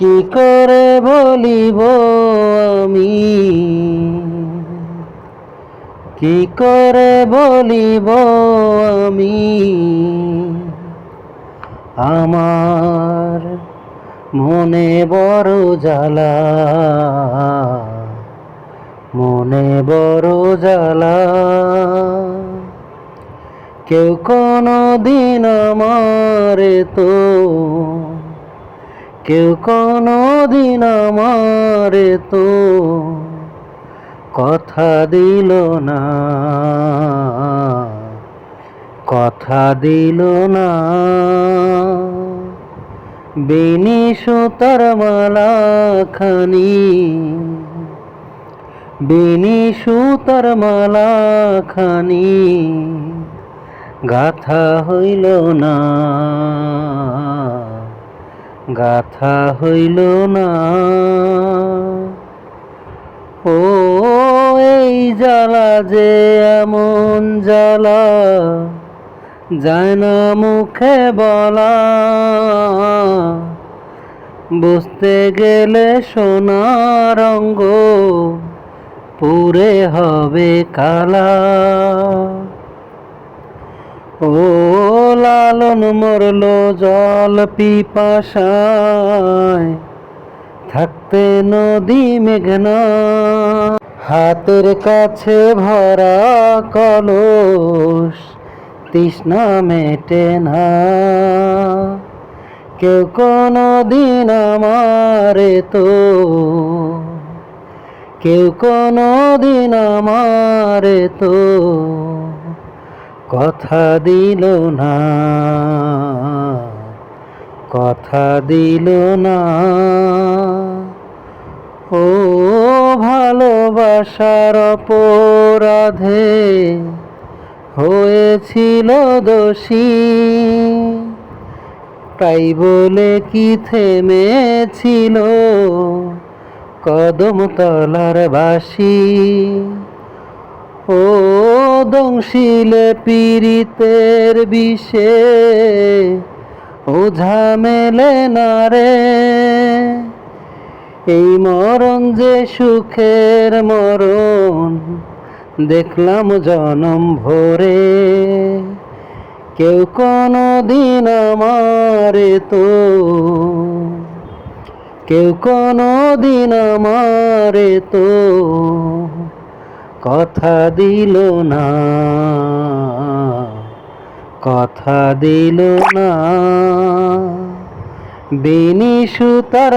কি করে বলিব আমি, কি করে বলিব আমি, আমার মনে বড় জ্বালা, মনে বড় জ্বালা। কেউ কোনো দিন আমারে তো, কেউ কোনো দিন আমারে তো কথা দিল না, কথা দিল না। বেনি সুতার মালা খানি, বেনি সুতার মালা খানি গাথা হইল না, গাথা হইল না। ও এই জ্বালা যে এমন জ্বালা, যায় না মুখে বলা, বুঝতে গেলে সোনার অঙ্গ পুরে হবে কালা। ও লালন মরল জল পিপাসায়, থাকতে নদী মেঘনা, হাতের কাছে ভরা কলস তৃষ্ণা মেটে না। কেউ কোনো দিন আমারে তো, কেউ কোনো দিন আমারে তো কথা দিল না, কথা দিল না। ও ভালোবাসার অপরাধে হয়েছিল দোষী, তাই বলে কি থেমেছিল কদম তলার বাসি। ও দংশিলে পীড়িতের বিষে ওঝা মেলে না রে, এই মরণ যে সুখের মরণ দেখলাম জনম ভরে। কেউ কোনো দিন আমারে তো, কেউ কোনো দিন আমারে তো কথা দিল না, কথা দিল না। বেনি সুতার